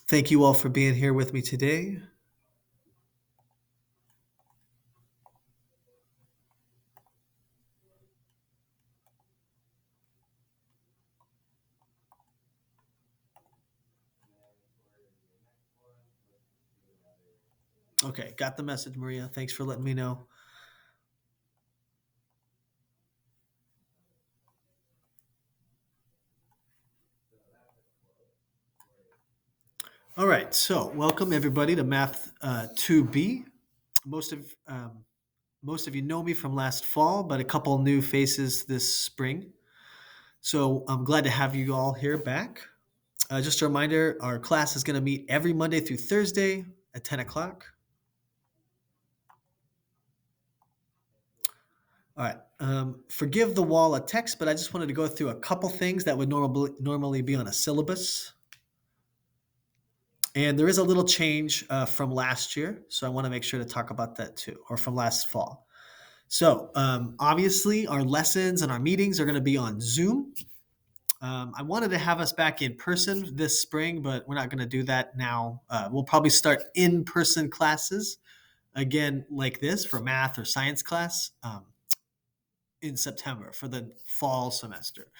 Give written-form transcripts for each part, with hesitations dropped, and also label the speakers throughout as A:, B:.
A: Thank you all for being here with me today. Okay, got the message, Maria. Thanks for letting me know. All right, so welcome everybody to Math 2B. Most of most of you know me from last fall, but a couple new faces this spring. So I'm glad to have you all here back. Just a reminder, our class is going to meet every Monday through Thursday at 10 o'clock. All right. Forgive the wall of text, but I just wanted to go through a couple things that would normally be on a syllabus. And there is a little change from last year, so I want to make sure to talk about that too, or from last fall. So obviously, our lessons and our meetings are going to be on Zoom. I wanted to have us back in person this spring, but we're not going to do that now. We'll probably start in-person classes again, like this for math or science class in September for the fall semester.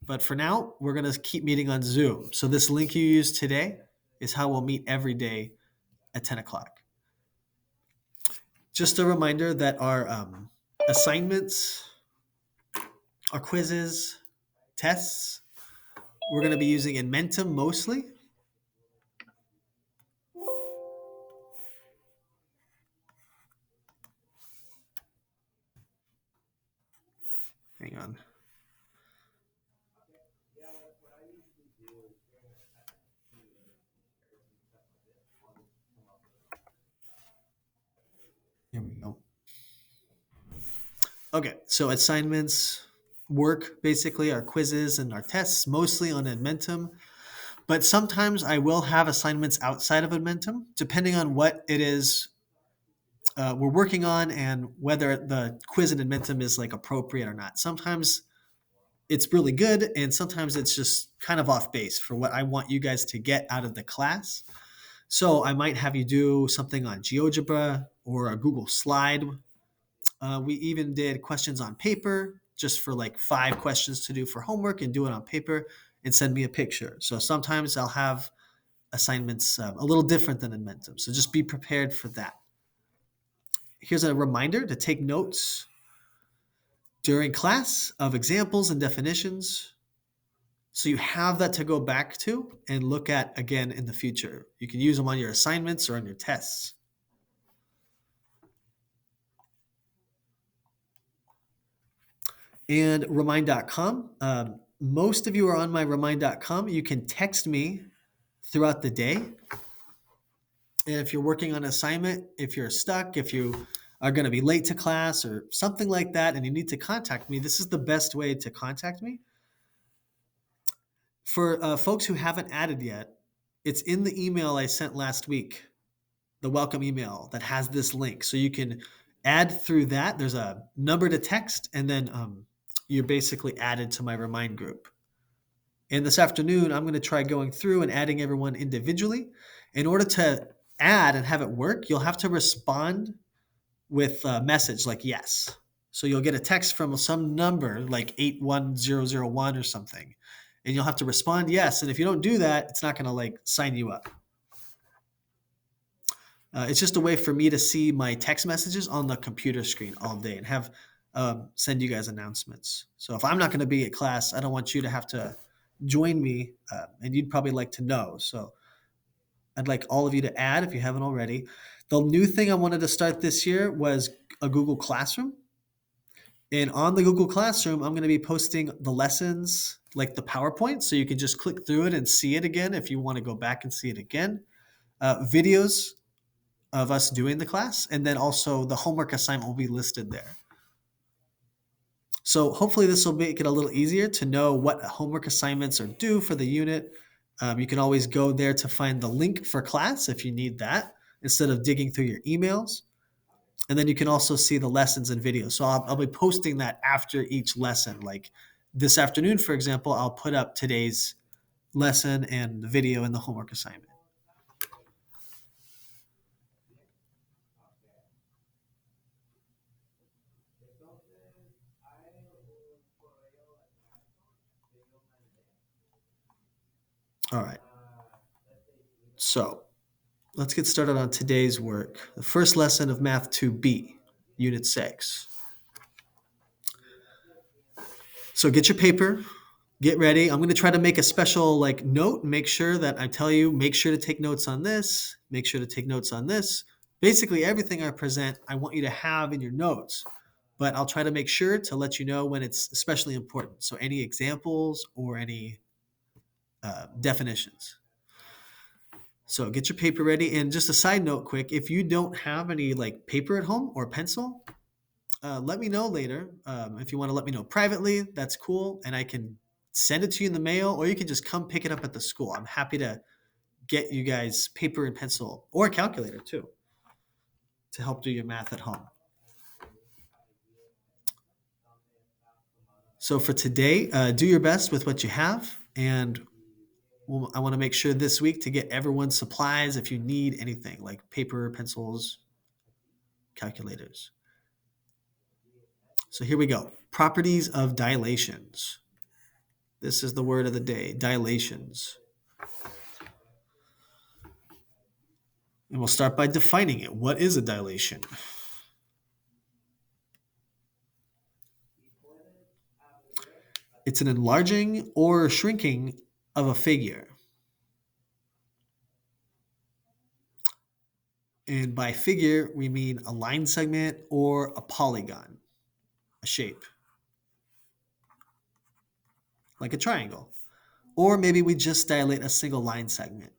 A: But for now, we're going to keep meeting on Zoom. So this link you used today is how we'll meet every day at 10 o'clock. Just a reminder that our assignments, our quizzes, tests, we're going to be using Inventum mostly. Hang on. Here we go. Okay, so assignments, work, basically our quizzes and our tests, mostly on Inventum. But sometimes I will have assignments outside of Inventum, depending on what it is we're working on and whether the quiz in Inventum is like appropriate or not. Sometimes it's really good, and sometimes it's just kind of off base for what I want you guys to get out of the class. So I might have you do something on GeoGebra or a Google slide. We even did questions on paper just for like 5 questions to do for homework and do it on paper and send me a picture. So sometimes I'll have assignments a little different than Inventum. So just be prepared for that. Here's a reminder to take notes during class of examples and definitions. So you have that to go back to and look at again in the future. You can use them on your assignments or on your tests. And remind.com. Most of you are on my remind.com. You can text me throughout the day. And if you're working on an assignment, if you're stuck, if you are going to be late to class or something like that, and you need to contact me, this is the best way to contact me. For folks who haven't added yet, it's in the email I sent last week, the welcome email that has this link. So you can add through that. There's a number to text, and then you're basically added to my Remind group. And this afternoon, I'm going to try going through and adding everyone individually. In order to add and have it work, you'll have to respond with a message like yes. So you'll get a text from some number like 81001 or something. And you'll have to respond yes. And if you don't do that, it's not going to like sign you up. It's just a way for me to see my text messages on the computer screen all day and have send you guys announcements. So if I'm not going to be at class, I don't want you to have to join me, and you'd probably like to know. So I'd like all of you to add if you haven't already. The new thing I wanted to start this year was a Google Classroom. And on the Google Classroom, I'm going to be posting the lessons, like the PowerPoint, so you can just click through it and see it again if you want to go back and see it again. Videos of us doing the class, and then also the homework assignment will be listed there. So hopefully this will make it a little easier to know what homework assignments are due for the unit. You can always go there to find the link for class if you need that, instead of digging through your emails. And then you can also see the lessons and videos. So I'll be posting that after each lesson. Like this afternoon, for example, I'll put up today's lesson and the video and the homework assignment. All right. So let's get started on today's work. The first lesson of Math 2B, Unit 6. So get your paper, get ready. I'm going to try to make a special like note, make sure that I tell you, make sure to take notes on this, make sure to take notes on this. Basically, everything I present, I want you to have in your notes, but I'll try to make sure to let you know when it's especially important. So any examples or any definitions. So get your paper ready. And just a side note, quick, if you don't have any like paper at home or pencil, let me know later. If you want to let me know privately, that's cool, and I can send it to you in the mail, or you can just come pick it up at the school. I'm happy to get you guys paper and pencil or a calculator too to help do your math at home. So for today, do your best with what you have, and I want to make sure this week to get everyone's supplies if you need anything like paper, pencils, calculators. So here we go. Properties of dilations. This is the word of the day, dilations. And we'll start by defining it. What is a dilation? It's an enlarging or shrinking of a figure. And by figure, we mean a line segment or a polygon, a shape, like a triangle. Or maybe we just dilate a single line segment.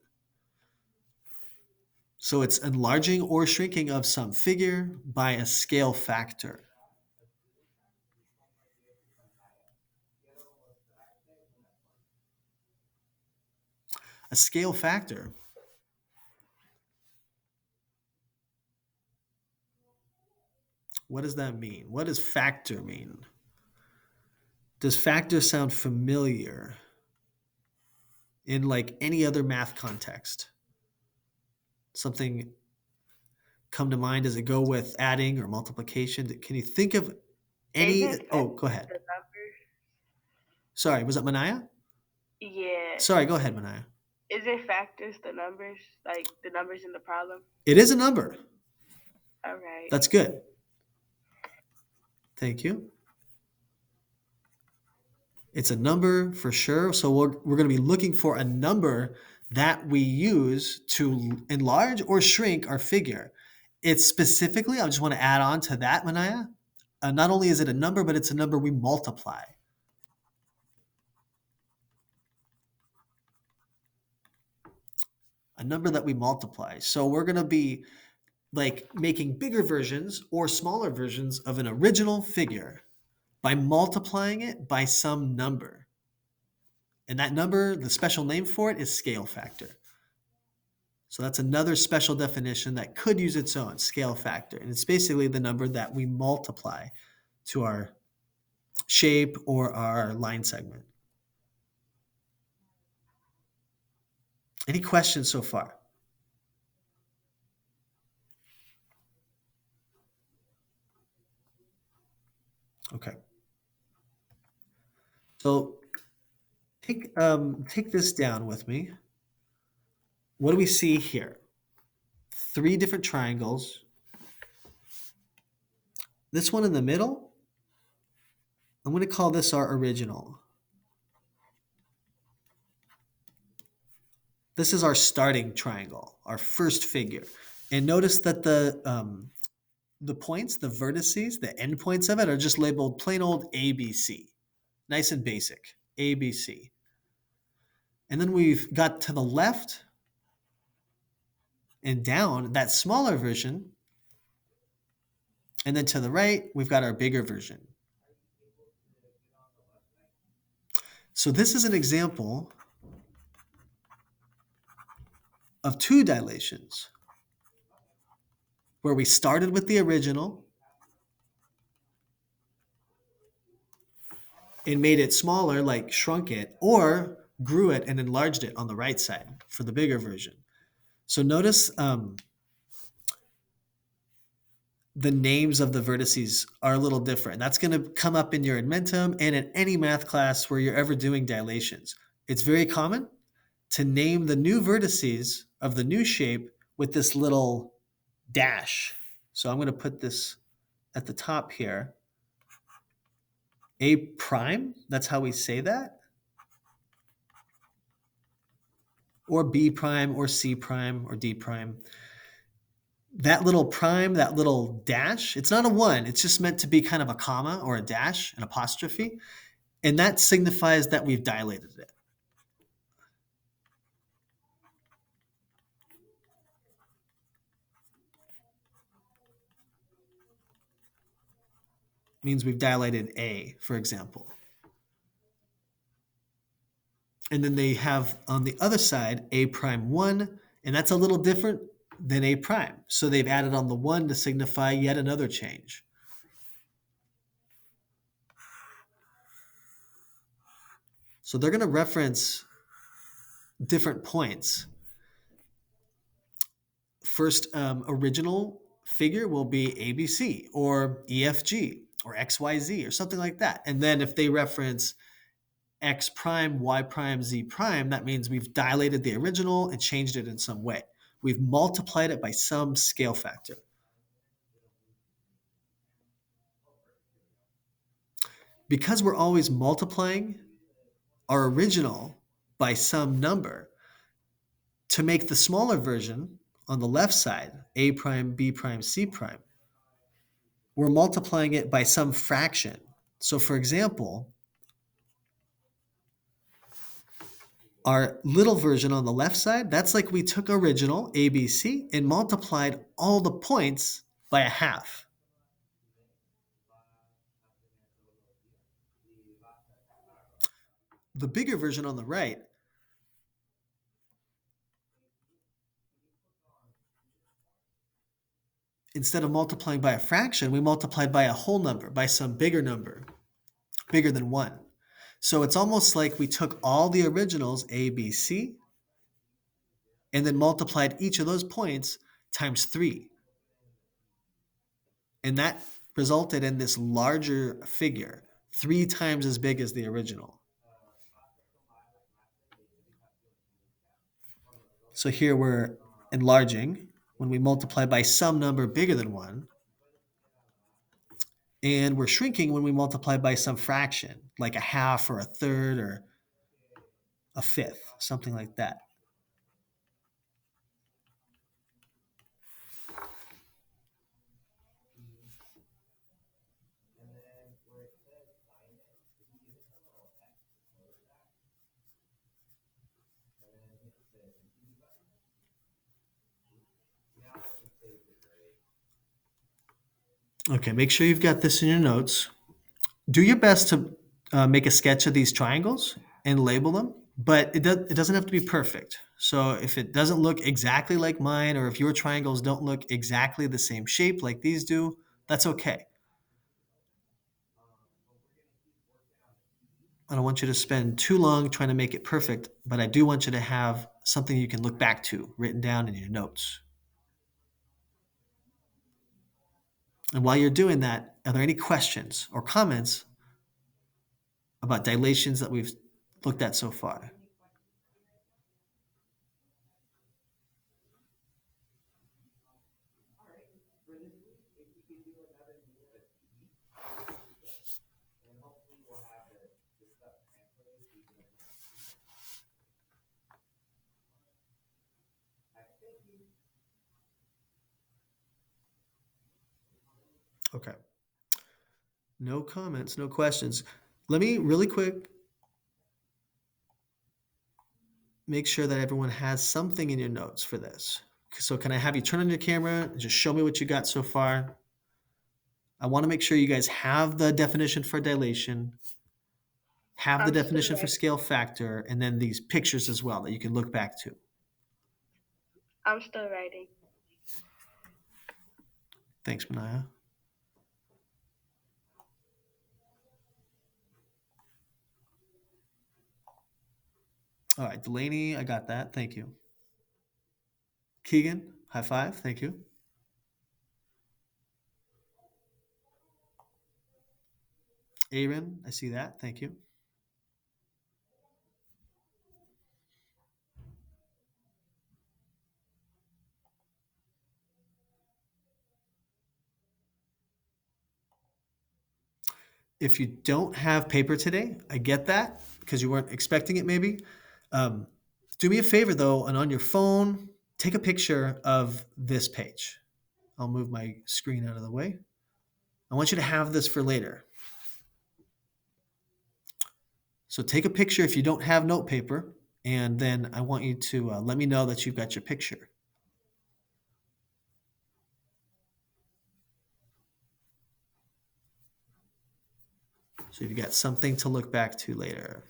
A: So it's enlarging or shrinking of some figure by a scale factor. A scale factor, what does that mean? What does factor mean? Does factor sound familiar in like any other math context? Something come to mind? Does it go with adding or multiplication? Can you think of any?
B: Isn't
A: Oh,
B: factors
A: go ahead.
B: the numbers?
A: Sorry, was that Manaya?
B: Yeah.
A: Sorry, go ahead, Manaya.
B: Isn't factors the numbers? Like the numbers in the problem?
A: It is a number.
B: All right.
A: That's good. Thank you. It's a number for sure. So we're going to be looking for a number that we use to enlarge or shrink our figure. It's specifically, I just want to add on to that, Manaya. Not only is it a number, but it's a number we multiply. A number that we multiply. So we're going to be like making bigger versions or smaller versions of an original figure by multiplying it by some number. And that number, the special name for it is scale factor. So that's another special definition that could use its own scale factor. And it's basically the number that we multiply to our shape or our line segment. Any questions so far? Okay. So take this down with me. What do we see here? Three different triangles. This one in the middle, I'm going to call this our original. This is our starting triangle, our first figure. And notice that the points, the vertices, the endpoints of it are just labeled plain old ABC. Nice and basic, ABC. And then we've got to the left and down that smaller version. And then to the right, we've got our bigger version. So this is an example of two dilations where we started with the original and made it smaller, like shrunk it, or grew it and enlarged it on the right side for the bigger version. So notice the names of the vertices are a little different. That's going to come up in your Inventum and in any math class where you're ever doing dilations. It's very common to name the new vertices of the new shape with this little dash. So I'm going to put this at the top here. A prime, that's how we say that. Or B prime, or C prime, or D prime. That little prime, that little dash, it's not a one. It's just meant to be kind of a comma or a dash, an apostrophe. And that signifies that we've dilated it. It means we've dilated A, for example. And then they have on the other side A prime 1, and that's a little different than A prime. So they've added on the 1 to signify yet another change. So they're going to reference different points. First original figure will be ABC or EFG or XYZ or something like that. And then if they reference X prime, Y prime, Z prime, that means we've dilated the original and changed it in some way. We've multiplied it by some scale factor. Because we're always multiplying our original by some number, to make the smaller version on the left side, A prime, B prime, C prime, we're multiplying it by some fraction. So for example, our little version on the left side, that's like we took original ABC and multiplied all the points by a half. The bigger version on the right, instead of multiplying by a fraction, we multiplied by a whole number, by some bigger number, bigger than 1. So it's almost like we took all the originals, A, B, C, and then multiplied each of those points times 3. And that resulted in this larger figure, 3 times as big as the original. So here we're enlarging when we multiply by some number bigger than 1. And we're shrinking when we multiply by some fraction, like a half or a third or a fifth, something like that. Okay, make sure you've got this in your notes. Do your best to make a sketch of these triangles and label them, but it doesn't have to be perfect. So if it doesn't look exactly like mine, or if your triangles don't look exactly the same shape like these do, that's okay. I don't want you to spend too long trying to make it perfect, but I do want you to have something you can look back to written down in your notes. And while you're doing that, are there any questions or comments about dilations that we've looked at so far? Okay. No comments, no questions. Let me really quick make sure that everyone has something in your notes for this. So can I have you turn on your camera and just show me what you got so far? I want to make sure you guys have the definition for dilation, have the
B: I'm still
A: definition for
B: writing.
A: scale factor, and then these pictures as well that you can look back to.
B: I'm still writing.
A: Thanks, Manaya. All right, Delaney, I got that. Thank you. Keegan, high five. Thank you. Aaron, I see that. Thank you. If you don't have paper today, I get that because you weren't expecting it maybe. Um, do me a favor though, and on your phone, take a picture of this page. I'll move my screen out of the way. I want you to have this for later. So take a picture if you don't have note paper, and then I want you to let me know that you've got your picture. So you've got something to look back to later.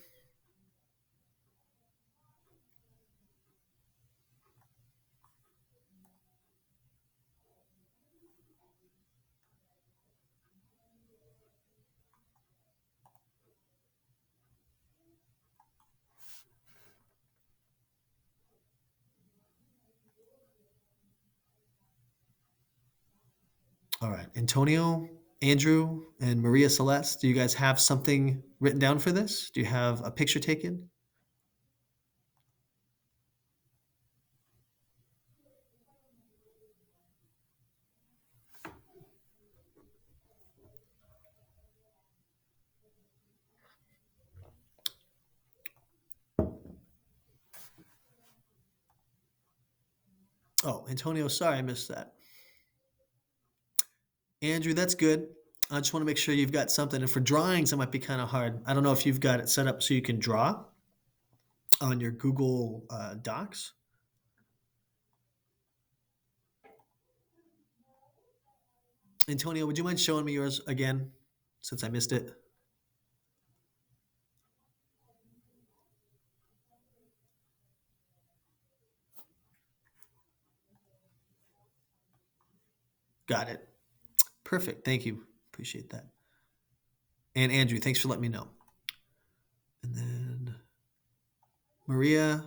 A: All right, Antonio, Andrew, and Maria Celeste, do you guys have something written down for this? Do you have a picture taken? Oh, Antonio, sorry I missed that. Andrew, that's good. I just want to make sure you've got something. And for drawings, it might be kind of hard. I don't know if you've got it set up so you can draw on your Google Docs. Antonio, would you mind showing me yours again since I missed it? Got it. Perfect. Thank you. Appreciate that. And Andrew, thanks for letting me know. And then Maria,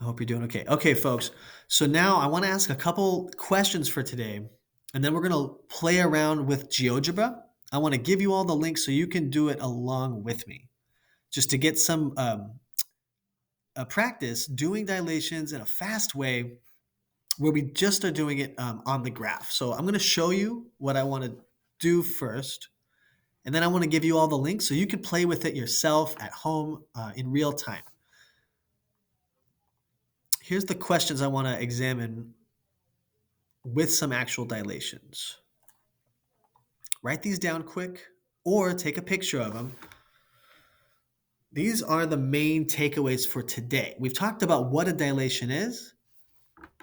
A: I hope you're doing okay. Okay, folks. So now I want to ask a couple questions for today, and then we're going to play around with GeoGebra. I want to give you all the links so you can do it along with me, just to get some practice doing dilations in a fast way where we just are doing it on the graph. So I'm going to show you what I want to do first, and then I want to give you all the links so you can play with it yourself at home in real time. Here's the questions I want to examine with some actual dilations. Write these down quick or take a picture of them. These are the main takeaways for today. We've talked about what a dilation is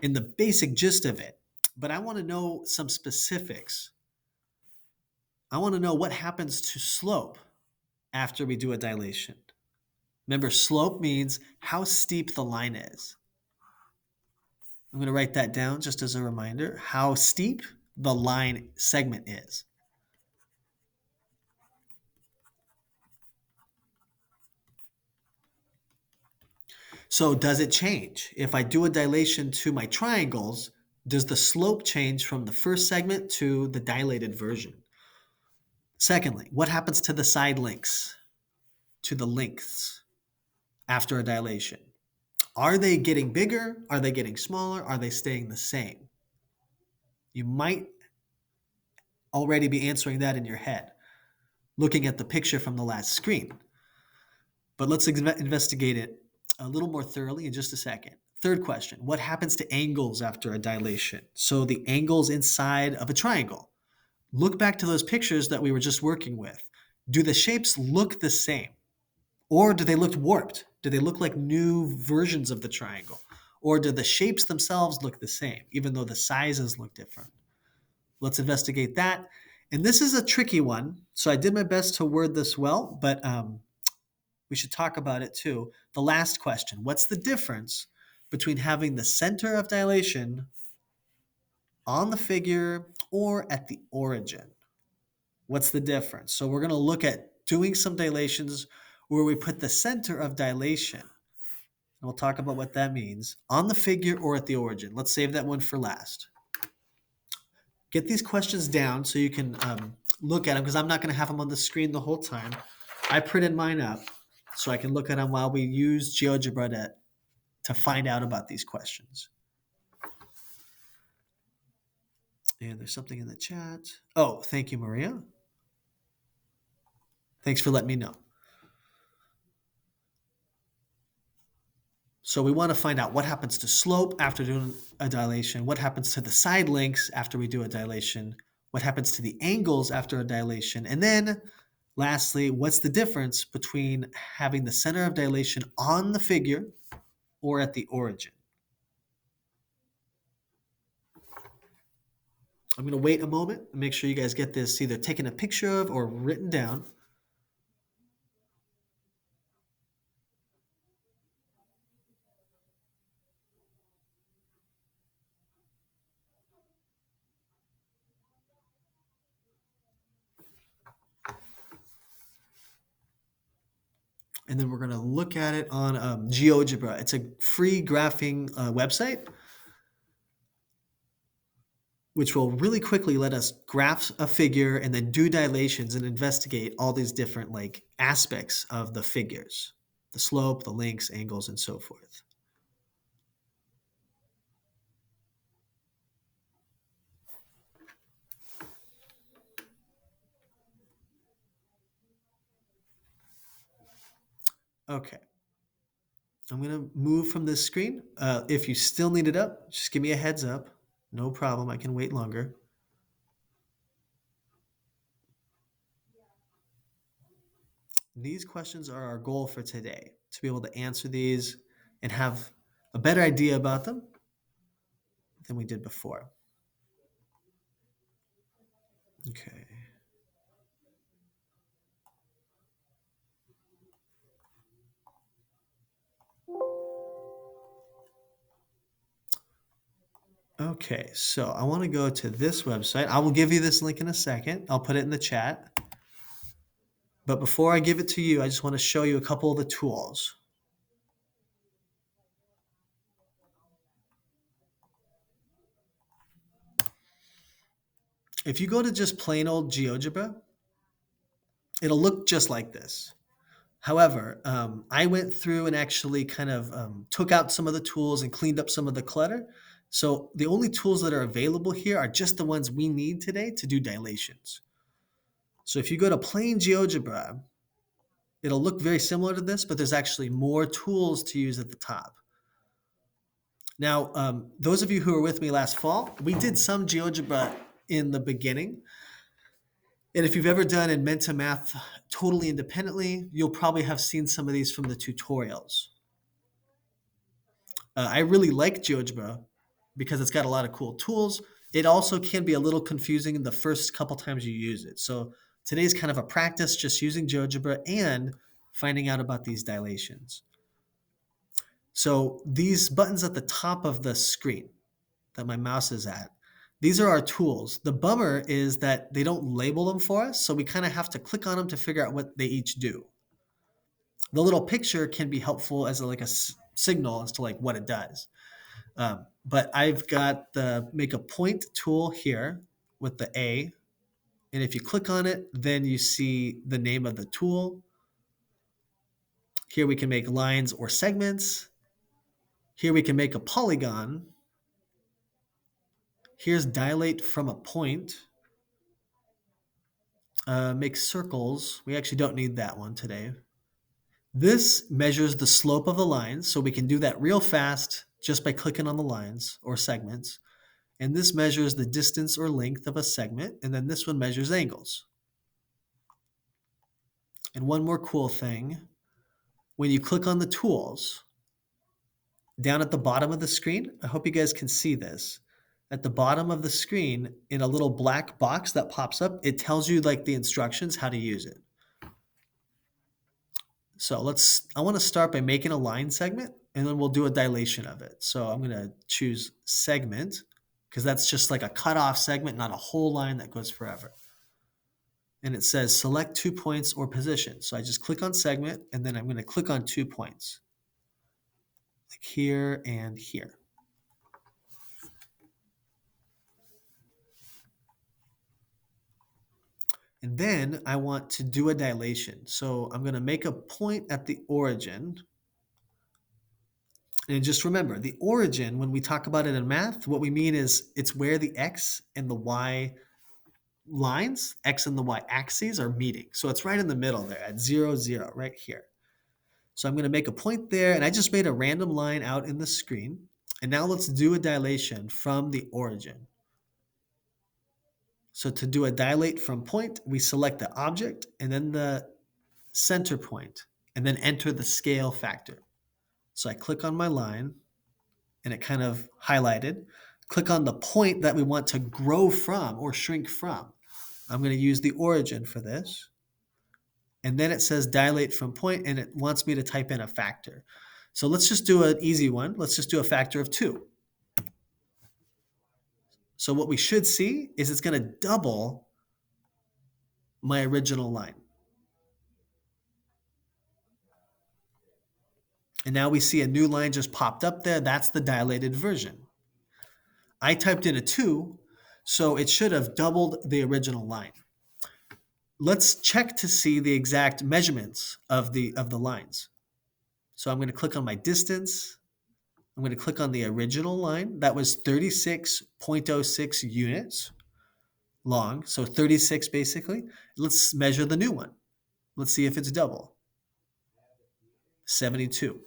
A: and the basic gist of it, but I want to know some specifics. I want to know what happens to slope after we do a dilation. Remember, slope means how steep the line is. I'm going to write that down just as a reminder, how steep the line segment is. So does it change? If I do a dilation to my triangles, does the slope change from the first segment to the dilated version? Secondly, what happens to the side links, to the lengths after a dilation? Are they getting bigger? Are they getting smaller? Are they staying the same? You might already be answering that in your head, looking at the picture from the last screen. But let's investigate it a little more thoroughly in just a second. Third question, what happens to angles after a dilation? So the angles inside of a triangle. Look back to those pictures that we were just working with. Do the shapes look the same? Or do they look warped? Do they look like new versions of the triangle? Or do the shapes themselves look the same, even though the sizes look different? Let's investigate that. And this is a tricky one. So I did my best to word this well, but we should talk about it too. The last question, what's the difference between having the center of dilation on the figure or at the origin? What's the difference? So we're going to look at doing some dilations where we put the center of dilation, and we'll talk about what that means, on the figure or at the origin. Let's save that one for last. Get these questions down so you can look at them, because I'm not going to have them on the screen the whole time. I printed mine up so I can look at them while we use GeoGebra to find out about these questions. And there's something in the chat. Oh, thank you, Maria. Thanks for letting me know. So we want to find out what happens to slope after doing a dilation, what happens to the side links after we do a dilation, what happens to the angles after a dilation, and then lastly, what's the difference between having the center of dilation on the figure or at the origin? I'm going to wait a moment and make sure you guys get this either taken a picture of or written down. And then we're going to look at it on GeoGebra. It's a free graphing website, which will really quickly let us graph a figure and then do dilations and investigate all these different like aspects of the figures, the slope, the links, angles, and so forth. Okay. I'm going to move from this screen. If you still need it up, just give me a heads up. No problem. I can wait longer. These questions are our goal for today, to be able to answer these and have a better idea about them than we did before. Okay. Okay, so I want to go to this website. I will give you this link in a second. I'll put it in the chat. But before I give it to you, I just want to show you a couple of the tools. If you go to just plain old GeoGebra, it'll look just like this. However, I went through and actually kind of took out some of the tools and cleaned up some of the clutter. So the only tools that are available here are just the ones we need today to do dilations. So if you go to plain GeoGebra, it'll look very similar to this, but there's actually more tools to use at the top. Now, those of you who were with me last fall, we did some GeoGebra in the beginning. And if you've ever done Inmenta math totally independently, you'll probably have seen some of these from the tutorials. I really like GeoGebra because it's got a lot of cool tools. It also can be a little confusing the first couple times you use it. So today's kind of a practice just using GeoGebra and finding out about these dilations. So these buttons at the top of the screen that my mouse is at, these are our tools. The bummer is that they don't label them for us, so we kind of have to click on them to figure out what they each do. The little picture can be helpful as like a signal as to like what it does. But I've got the make a point tool here with the A. And if you click on it, then you see the name of the tool. Here we can make lines or segments. Here we can make a polygon. Here's dilate from a point. Make circles. We actually don't need that one today. This measures the slope of the lines, so we can do that real fast just by clicking on the lines or segments. And this measures the distance or length of a segment, and then this one measures angles. And one more cool thing, when you click on the tools, down at the bottom of the screen, I hope you guys can see this. At the bottom of the screen, in a little black box that pops up, it tells you like the instructions how to use it. So I want to start by making a line segment and then we'll do a dilation of it. So I'm going to choose segment because that's just like a cutoff segment, not a whole line that goes forever. And it says select 2 points or position. So I just click on segment and then I'm going to click on 2 points like here and here. And then I want to do a dilation. So I'm going to make a point at the origin. And just remember, the origin, when we talk about it in math, what we mean is it's where the x and the y lines, x and the y axes, are meeting. So it's right in the middle there at 0, 0, right here. So I'm going to make a point there, and I just made a random line out in the screen. And now let's do a dilation from the origin. So to do a dilate from point, we select the object and then the center point, and then enter the scale factor. So I click on my line, and it kind of highlighted. Click on the point that we want to grow from or shrink from. I'm going to use the origin for this. And then it says dilate from point, and it wants me to type in a factor. So let's just do an easy one. Let's just do a factor of 2. So what we should see is it's going to double my original line. And now we see a new line just popped up there. That's the dilated version. I typed in a 2, so it should have doubled the original line. Let's check to see the exact measurements of the lines. So I'm going to click on my distance. I'm going to click on the original line. That was 36.06 units long, so 36 basically. Let's measure the new one. Let's see if it's double. 72.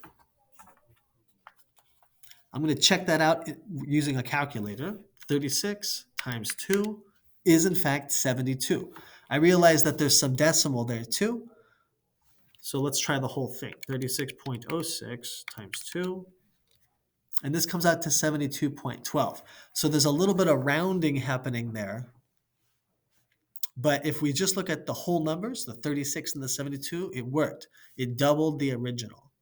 A: I'm going to check that out using a calculator. 36 times 2 is in fact 72. I realize that there's some decimal there too. So let's try the whole thing. 36.06 times 2. And this comes out to 72.12. So there's a little bit of rounding happening there. But if we just look at the whole numbers, the 36 and the 72, it worked. It doubled the original.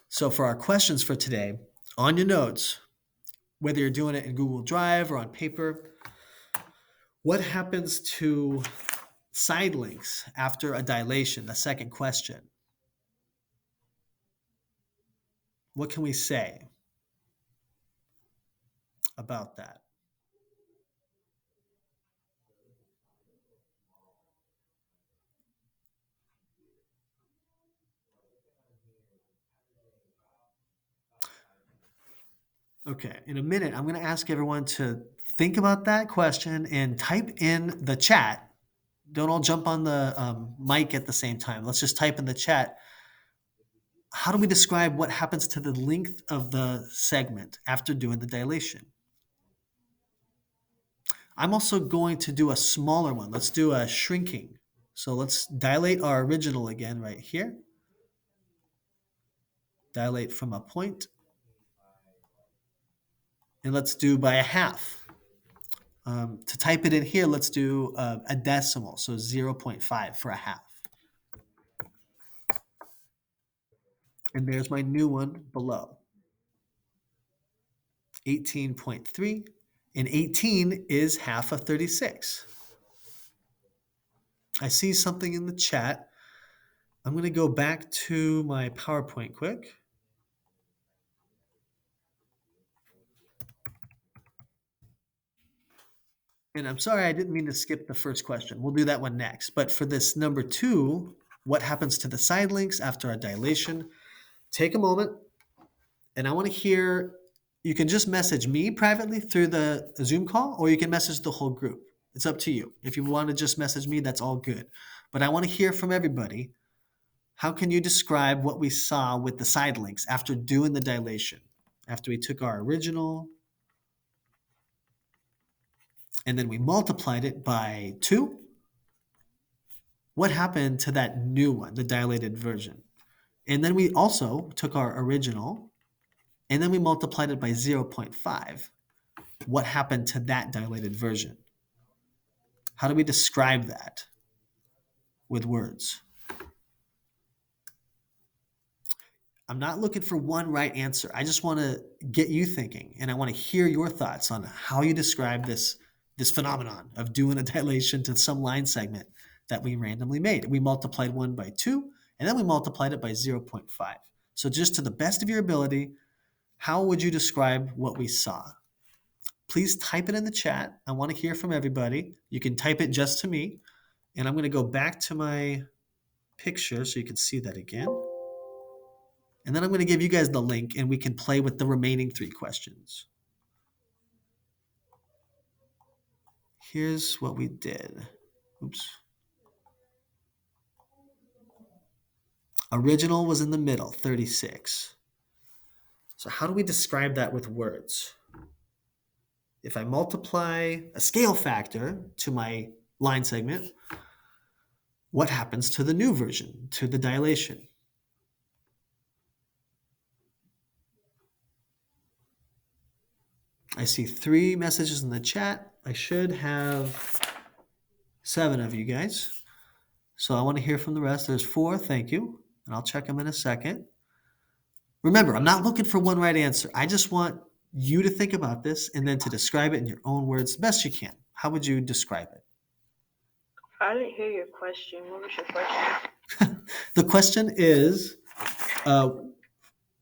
A: So for our questions for today, on your notes, whether you're doing it in Google Drive or on paper, what happens to side links after a dilation? The second question. What can we say about that? Okay, in a minute, I'm going to ask everyone to think about that question and type in the chat. Don't all jump on the mic at the same time. Let's just type in the chat. How do we describe what happens to the length of the segment after doing the dilation? I'm also going to do a smaller one. Let's do a shrinking. So let's dilate our original again right here. Dilate from a point. And let's do by a half. To type it in here, let's do a decimal, so 0.5 for a half. And there's my new one below, 18.3. And 18 is half of 36. I see something in the chat. I'm going to go back to my PowerPoint quick. And I'm sorry, I didn't mean to skip the first question. We'll do that one next. But for this number 2, what happens to the side links after a dilation? Take a moment, and I want to hear, you can just message me privately through the Zoom call, or you can message the whole group. It's up to you. If you want to just message me, that's all good. But I want to hear from everybody. How can you describe what we saw with the side links after doing the dilation? After we took our original and then we multiplied it by 2, what happened to that new one, the dilated version? And then we also took our original and then we multiplied it by 0.5. What happened to that dilated version? How do we describe that with words? I'm not looking for one right answer. I just want to get you thinking, and I want to hear your thoughts on how you describe this phenomenon of doing a dilation to some line segment that we randomly made. We multiplied 1 by 2, and then we multiplied it by 0.5. So just to the best of your ability, how would you describe what we saw? please type it in the chat. I want to hear from everybody. You can type it just to me. And I'm going to go back to my picture so you can see that again. And then I'm going to give you guys the link and we can play with the remaining 3 questions. Here's what we did. Oops. Original was in the middle, 36. So how do we describe that with words? If I multiply a scale factor to my line segment, what happens to the new version, to the dilation? I see 3 messages in the chat. I should have 7 of you guys. So I want to hear from the rest. There's 4, thank you. And I'll check them in a second. Remember, I'm not looking for one right answer. I just want you to think about this and then to describe it in your own words the best you can. How would you describe it?
B: I didn't hear your question. What was your question?
A: The question is, uh,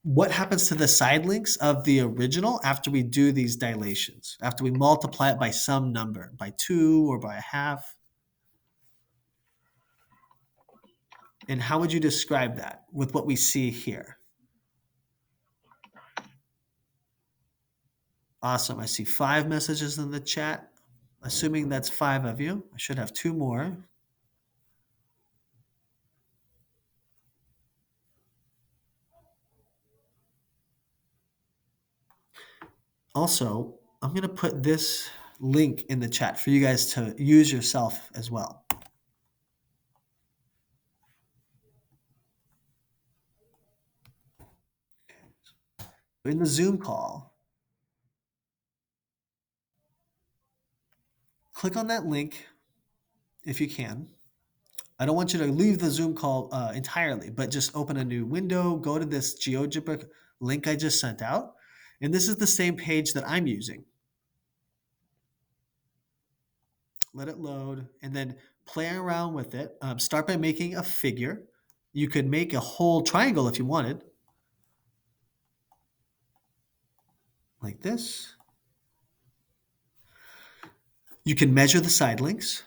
A: what happens to the side links of the original after we do these dilations, after we multiply it by some number, by 2 or by a half? And how would you describe that with what we see here? Awesome. I see 5 messages in the chat. Assuming that's 5 of you, I should have 2 more. Also, I'm going to put this link in the chat for you guys to use yourself as well. In the Zoom call, click on that link if you can. I don't want you to leave the Zoom call entirely, but just open a new window, go to this GeoGebra link I just sent out. And this is the same page that I'm using. Let it load and then play around with it. Start by making a figure. You could make a whole triangle if you wanted, like this. You can measure the side links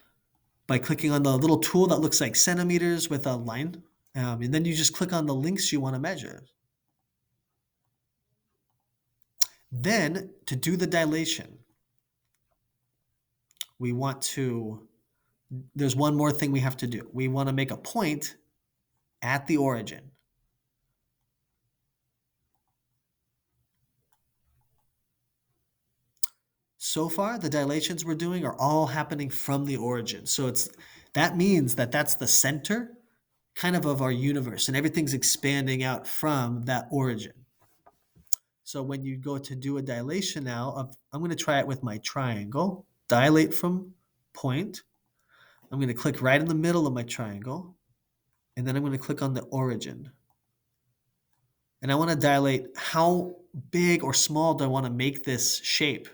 A: by clicking on the little tool that looks like centimeters with a line. And then you just click on the links you want to measure. Then to do the dilation, we want to, there's one more thing we have to do. We want to make a point at the origin. So far, the dilations we're doing are all happening from the origin. So that means that that's the center kind of our universe, and everything's expanding out from that origin. So when you go to do a dilation now, I'm going to try it with my triangle. Dilate from point. I'm going to click right in the middle of my triangle, and then I'm going to click on the origin. And I want to dilate how big or small do I want to make this shape.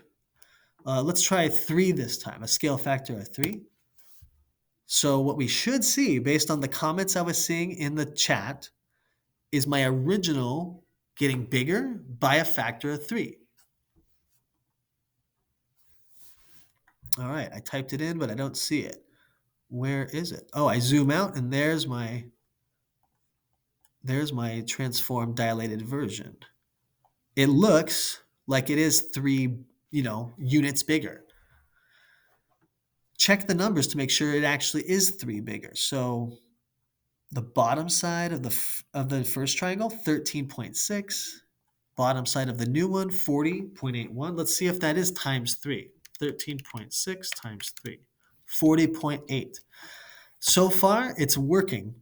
A: Let's try 3 this time, a scale factor of 3. So what we should see, based on the comments I was seeing in the chat, is my original getting bigger by a factor of 3. All right, I typed it in, but I don't see it. Where is it? Oh, I zoom out, and there's my transformed dilated version. It looks like it is 3, units bigger. Check the numbers to make sure it actually is 3 bigger. So the bottom side of the first triangle, 13.6. Bottom side of the new one, 40.81. Let's see if that is times 3. 13.6 times 3, 40.8. So far, it's working.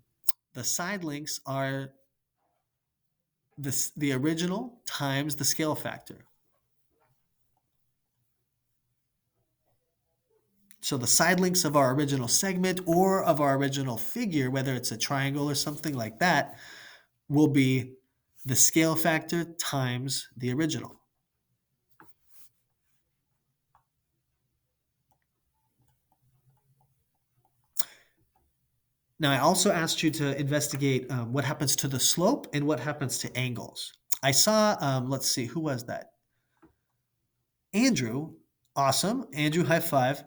A: The side links are the original times the scale factor. So the side links of our original segment or of our original figure, whether it's a triangle or something like that, will be the scale factor times the original. Now, I also asked you to investigate what happens to the slope and what happens to angles. I saw, let's see, who was that? Andrew Awesome. Andrew, high five.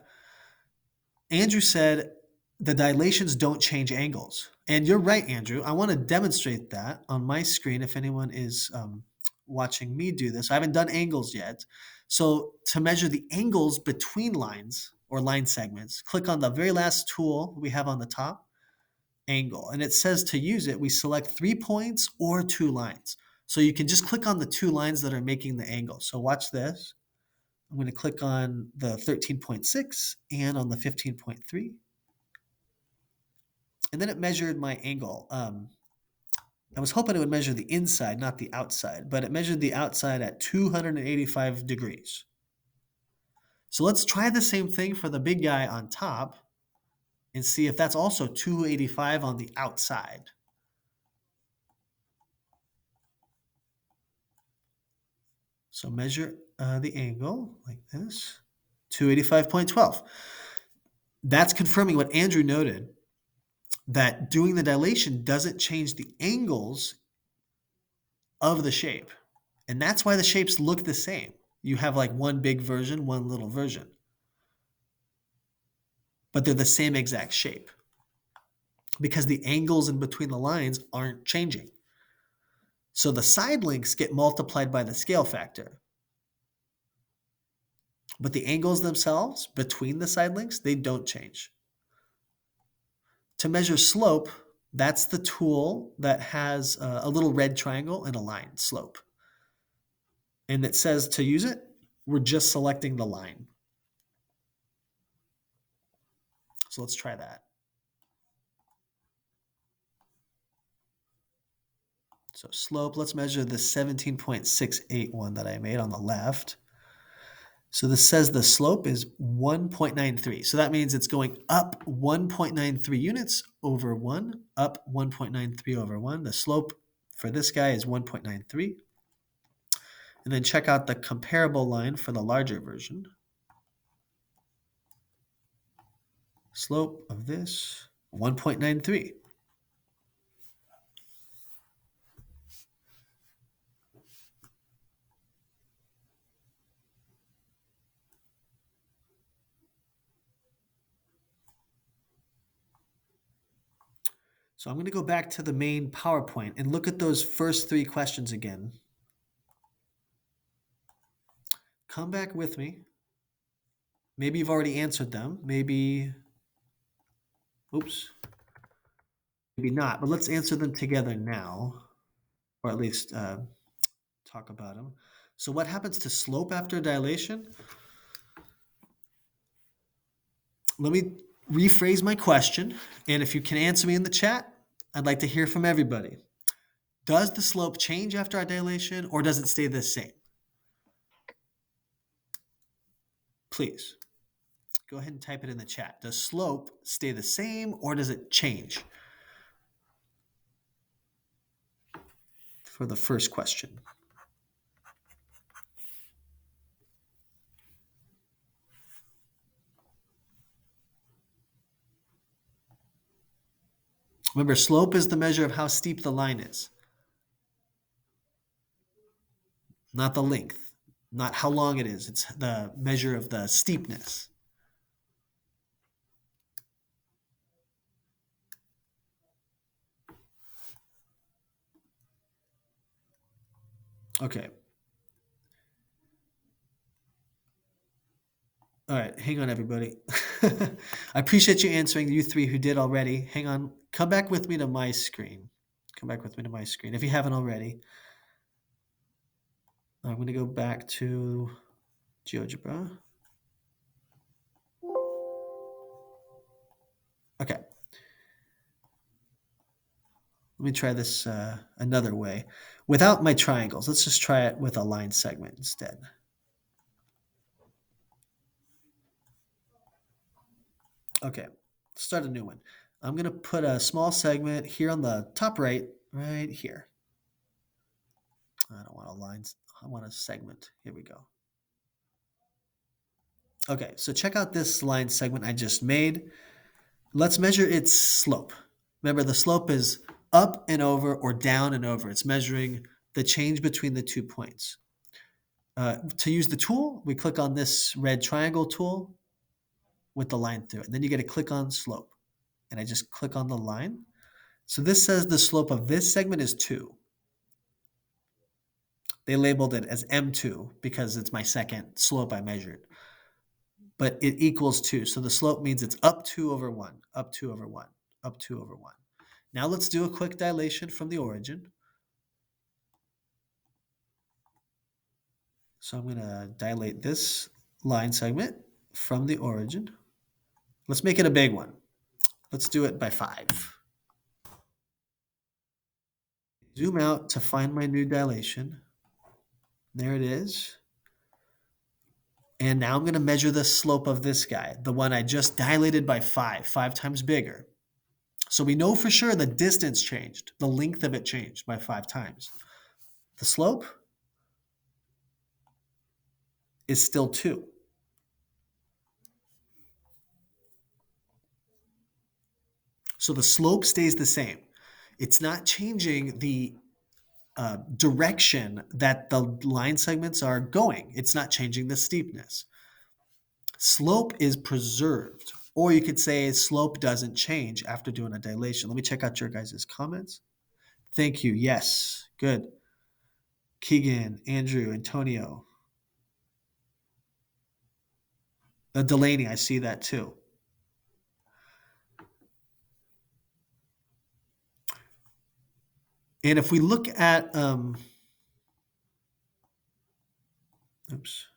A: Andrew said the dilations don't change angles. And you're right, Andrew. I want to demonstrate that on my screen if anyone is watching me do this. I haven't done angles yet. So to measure the angles between lines or line segments, click on the very last tool we have on the top, angle. And it says to use it, we select 3 points or 2 lines. So you can just click on the 2 lines that are making the angle. So watch this. I'm going to click on the 13.6 and on the 15.3. And then it measured my angle. I was hoping it would measure the inside, not the outside, but it measured the outside at 285 degrees. So let's try the same thing for the big guy on top and see if that's also 285 on the outside. So measure the angle like this, 285.12. That's confirming what Andrew noted, that doing the dilation doesn't change the angles of the shape. And that's why the shapes look the same. You have like one big version, one little version, but they're the same exact shape because the angles in between the lines aren't changing. So the side links get multiplied by the scale factor, but the angles themselves between the side links, they don't change. To measure slope, that's the tool that has a little red triangle and a line, slope. And it says to use it, we're just selecting the line. So let's try that. So slope, let's measure the 17.68 one that I made on the left. So this says the slope is 1.93. So that means it's going up 1.93 units over 1, up 1.93 over 1. The slope for this guy is 1.93. And then check out the comparable line for the larger version. Slope of this, 1.93. So I'm going to go back to the main PowerPoint and look at those first 3 questions again. Come back with me. Maybe you've already answered them. Maybe, oops, maybe not. But let's answer them together now, or at least talk about them. So what happens to slope after dilation? Let me rephrase my question. And if you can answer me in the chat, I'd like to hear from everybody. Does the slope change after a dilation or does it stay the same? Please go ahead and type it in the chat. Does slope stay the same or does it change? For the first question. Remember, slope is the measure of how steep the line is, not the length, not how long it is. It's the measure of the steepness. Okay. All right, hang on, everybody. I appreciate you answering, you 3 who did already. Hang on. Come back with me to my screen. Come back with me to my screen if you haven't already. I'm going to go back to GeoGebra. Okay. Let me try this another way. Without my triangles, let's just try it with a line segment instead. Okay, start a new one. I'm going to put a small segment here on the top right here. I don't want a line, I want a segment. Here we go. Okay, so check out this line segment I just made. Let's measure its slope. Remember, the slope is up and over or down and over. It's measuring the change between the 2 points. To use the tool, we click on this red triangle tool with the line through it. And then you get to click on slope. And I just click on the line. So this says the slope of this segment is 2. They labeled it as M2 because it's my second slope I measured. But it equals 2. So the slope means it's up 2 over 1, up 2 over 1, up 2 over 1. Now let's do a quick dilation from the origin. So I'm going to dilate this line segment from the origin. Let's make it a big one. Let's do it by 5. Zoom out to find my new dilation. There it is. And now I'm going to measure the slope of this guy, the one I just dilated by 5 times bigger. So we know for sure the distance changed, the length of it changed by 5 times. The slope is still 2. So the slope stays the same. It's not changing the direction that the line segments are going. It's not changing the steepness. Slope is preserved, or you could say slope doesn't change after doing a dilation. Let me check out your guys' comments. Thank you. Yes. Good. Keegan, Andrew, Antonio. Delaney, I see that too. And if we look at, oops.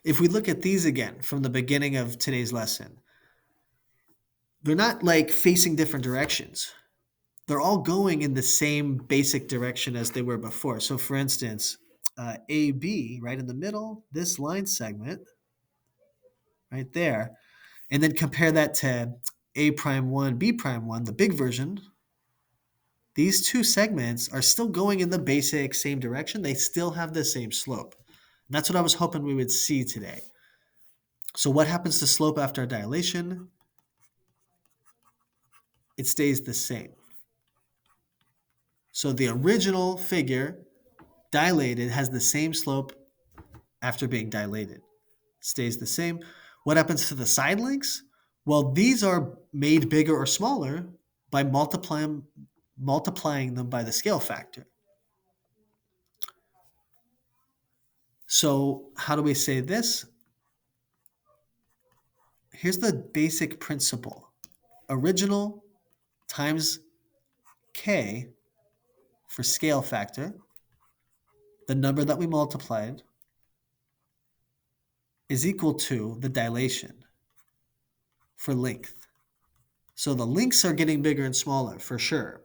A: If we look at these again from the beginning of today's lesson, they're not like facing different directions. They're all going in the same basic direction as they were before. So, for instance, AB right in the middle, this line segment right there, and then compare that to A prime 1, B prime 1, the big version. These two segments are still going in the basic same direction. They still have the same slope. And that's what I was hoping we would see today. So what happens to slope after dilation? It stays the same. So the original figure dilated has the same slope after being dilated. Stays the same. What happens to the side links? Well, these are made bigger or smaller by multiplying them by the scale factor. So how do we say this? Here's the basic principle. Original times k for scale factor, the number that we multiplied, is equal to the dilation for length. So the links are getting bigger and smaller for sure.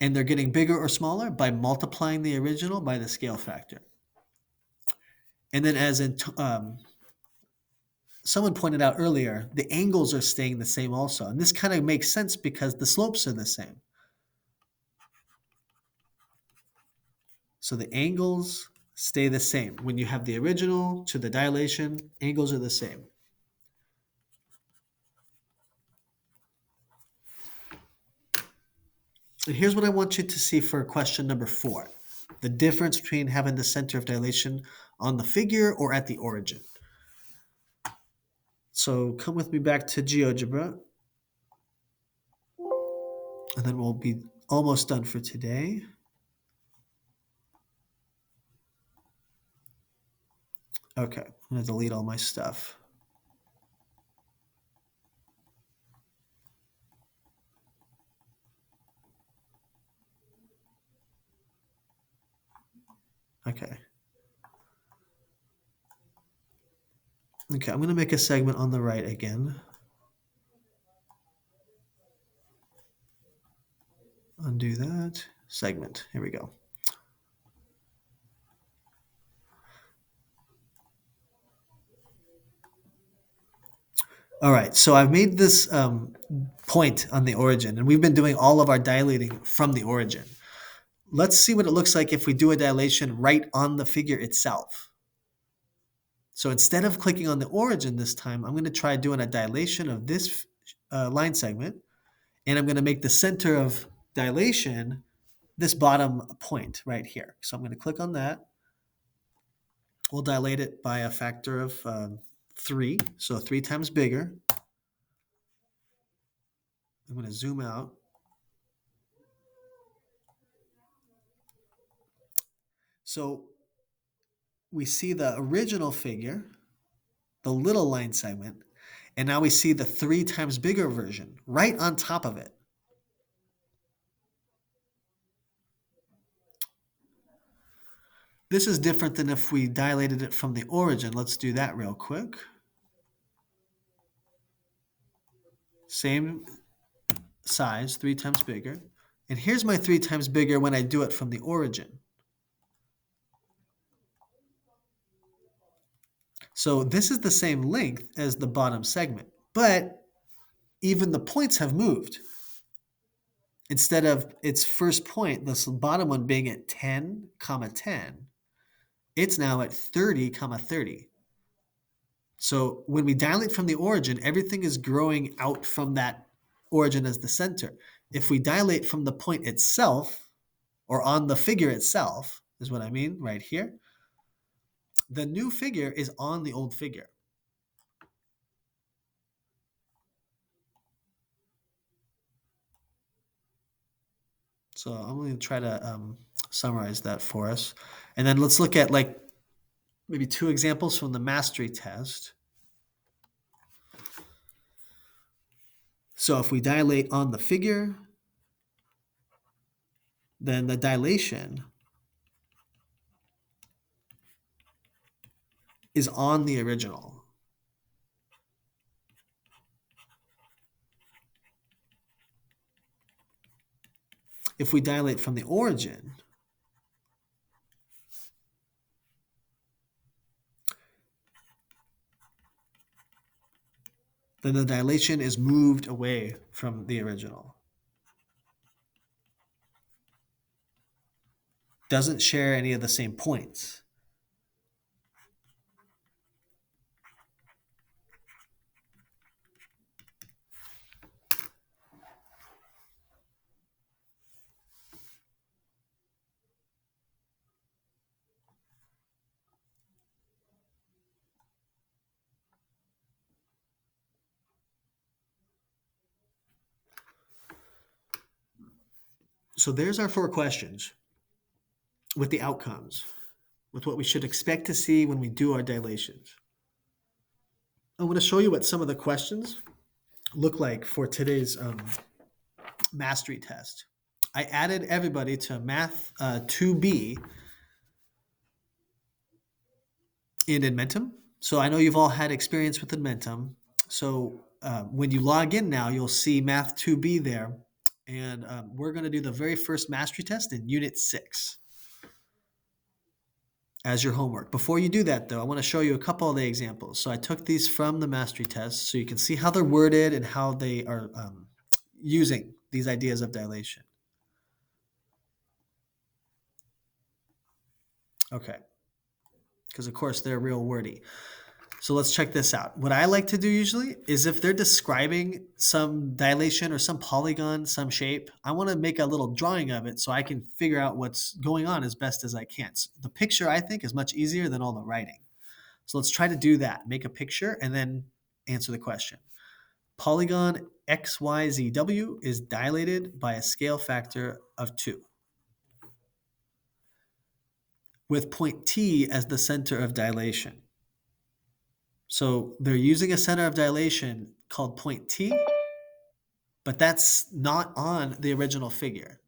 A: And they're getting bigger or smaller by multiplying the original by the scale factor. And then as in someone pointed out earlier, the angles are staying the same also. And this kind of makes sense because the slopes are the same. So the angles stay the same. When you have the original to the dilation, angles are the same. And here's what I want you to see for question number 4. The difference between having the center of dilation on the figure or at the origin. So come with me back to GeoGebra. And then we'll be almost done for today. Okay, I'm going to delete all my stuff. Okay. Okay, I'm going to make a segment on the right again. Undo that. Segment. Here we go. All right, so I've made this point on the origin, and we've been doing all of our dilating from the origin. Let's see what it looks like if we do a dilation right on the figure itself. So instead of clicking on the origin this time, I'm going to try doing a dilation of this line segment, and I'm going to make the center of dilation this bottom point right here. So I'm going to click on that. We'll dilate it by a factor of 3, so 3 times bigger. I'm going to zoom out. So we see the original figure, the little line segment, and now we see the 3 times bigger version right on top of it. This is different than if we dilated it from the origin. Let's do that real quick. Same size, 3 times bigger. And here's my 3 times bigger when I do it from the origin. So this is the same length as the bottom segment, but even the points have moved. Instead of its first point, this bottom one being at 10, comma 10, it's now at 30, comma 30. So when we dilate from the origin, everything is growing out from that origin as the center. If we dilate from the point itself, or on the figure itself, is what I mean right here, the new figure is on the old figure. So I'm going to try to summarize that for us. And then let's look at like maybe 2 examples from the mastery test. So if we dilate on the figure, then the dilation is on the original. If we dilate from the origin, then the dilation is moved away from the original. Doesn't share any of the same points. So there's our 4 questions with the outcomes, with what we should expect to see when we do our dilations. I want to show you what some of the questions look like for today's mastery test. I added everybody to Math 2B in Edmentum. So I know you've all had experience with Edmentum. So when you log in now, you'll see Math 2B there. And we're going to do the very first mastery test in Unit 6 as your homework. Before you do that, though, I want to show you a couple of the examples. So I took these from the mastery test so you can see how they're worded and how they are using these ideas of dilation. Okay. Because, of course, they're real wordy. So let's check this out. What I like to do usually is if they're describing some dilation or some polygon, some shape, I want to make a little drawing of it so I can figure out what's going on as best as I can. So the picture, I think, is much easier than all the writing. So let's try to do that. Make a picture and then answer the question. Polygon XYZW is dilated by a scale factor of 2, with point T as the center of dilation. So they're using a center of dilation called point T, but that's not on the original figure.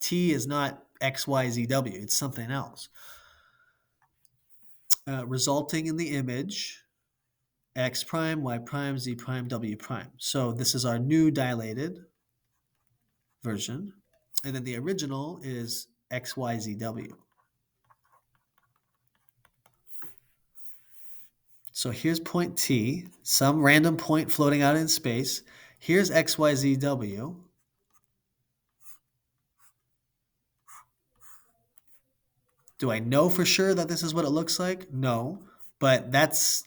A: T is not XYZW, it's something else. Resulting in the image X prime, Y prime, Z prime, W prime. So this is our new dilated version. And then the original is XYZW. So here's point T, some random point floating out in space. Here's XYZW. Do I know for sure that this is what it looks like? No. but that's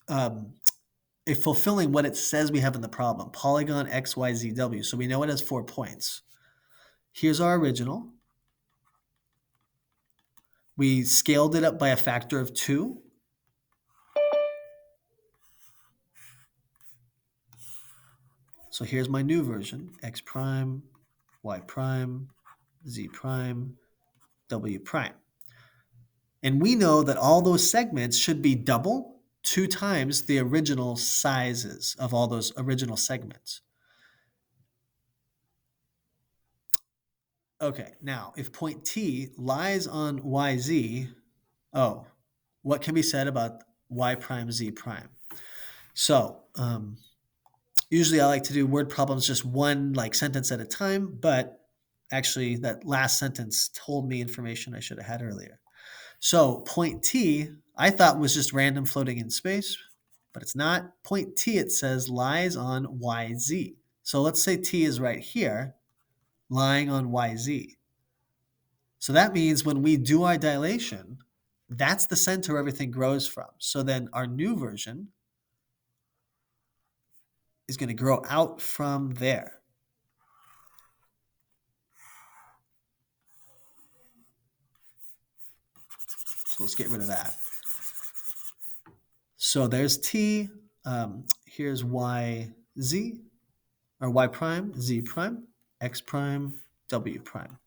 A: um, fulfilling what it says we have in the problem. Polygon XYZW. So we know it has 4 points. Here's our original. We scaled it up by a factor of 2. So here's my new version, x prime, y prime, z prime, w prime. And we know that all those segments should be double, 2 times the original sizes of all those original segments. Okay, now if point T lies on YZ, oh, what can be said about y prime, z prime? So usually I like to do word problems just one like sentence at a time, but actually that last sentence told me information I should have had earlier. So point T, I thought was just random floating in space, but it's not. Point T, it says, lies on YZ. So let's say T is right here, lying on YZ. So that means when we do our dilation, that's the center everything grows from. So then our new version is going to grow out from there. So let's get rid of that. So there's T. Here's YZ, or Y prime, Z prime, X prime, W prime.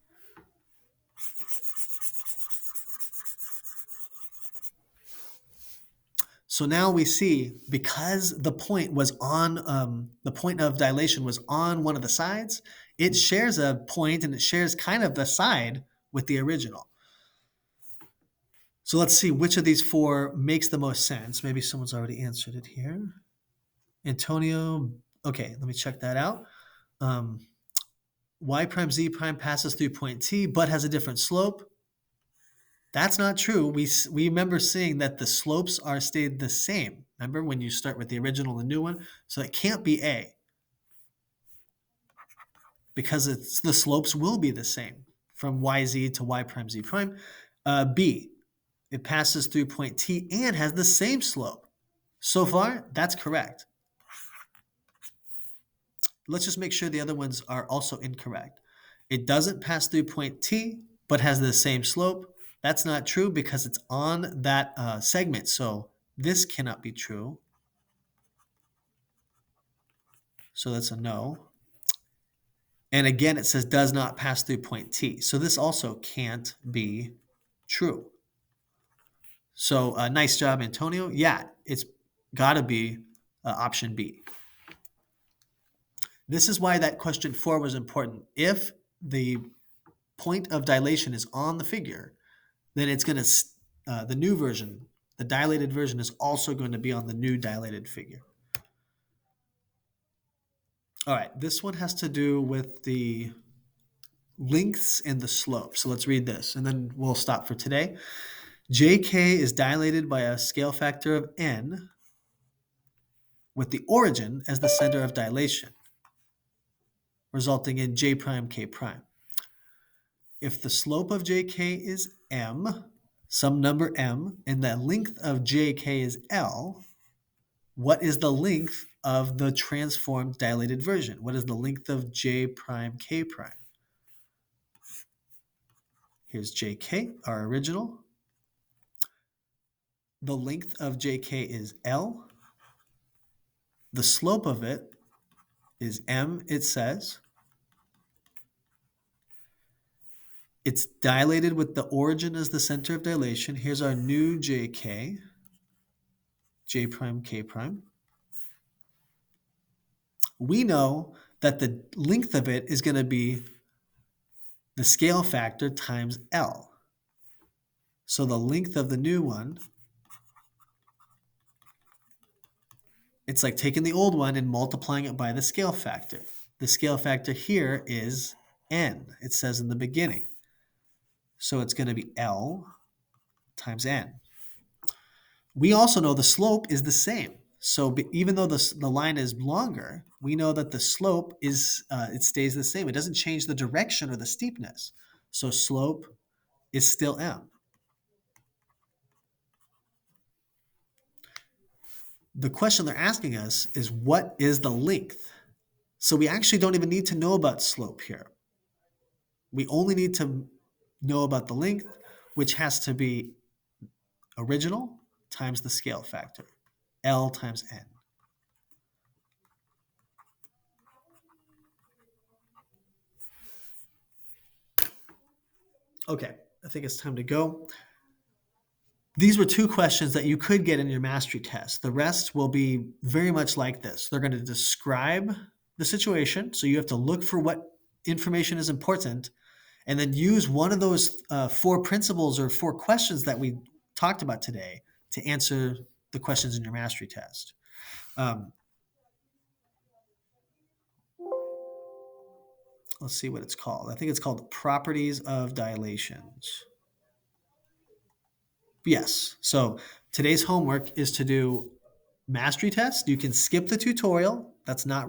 A: So now we see, because the point was on, the point of dilation was on one of the sides, it shares a point and it shares kind of the side with the original. So let's see which of these 4 makes the most sense. Maybe someone's already answered it here. Antonio, okay, let me check that out. Y prime Z prime passes through point T but has a different slope. That's not true. We remember seeing that the slopes are stayed the same. Remember when you start with the original and the new one? So it can't be A because the slopes will be the same from YZ to Y prime Z prime. B, it passes through point T and has the same slope. So far, that's correct. Let's just make sure the other ones are also incorrect. It doesn't pass through point T, but has the same slope. That's not true because it's on that segment. So this cannot be true. So that's a no. And again, it says does not pass through point T. So this also can't be true. So nice job, Antonio. Yeah, it's got to be option B. This is why that question 4 was important. If the point of dilation is on the figure, then it's going to, the new version, the dilated version is also going to be on the new dilated figure. All right, this one has to do with the lengths and the slope. So let's read this and then we'll stop for today. JK is dilated by a scale factor of n with the origin as the center of dilation, resulting in J prime K prime. If the slope of JK is m, some number m, and the length of JK is L, what is the length of the transformed dilated version? What is the length of J prime K prime? Here's JK, our original. The length of JK is L. The slope of it is M, it says. It's dilated with the origin as the center of dilation. Here's our new JK, J prime, K prime. We know that the length of it is going to be the scale factor times L. So the length of the new one, it's like taking the old one and multiplying it by the scale factor. The scale factor here is N, it says in the beginning. So it's going to be L times N. We also know the slope is the same. So even though the line is longer, we know that the slope is it stays the same. It doesn't change the direction or the steepness. So slope is still M. The question they're asking us is what is the length? So we actually don't even need to know about slope here. We only need to know about the length, which has to be original times the scale factor, L times N. Okay, I think it's time to go. These were two questions that you could get in your mastery test. The rest will be very much like this. They're going to describe the situation. So you have to look for what information is important and then use one of those four principles or four questions that we talked about today to answer the questions in your mastery test. Um, let's see what it's called. I think it's called Properties of Dilations. Yes. So today's homework is to do mastery test. You can skip the tutorial. That's not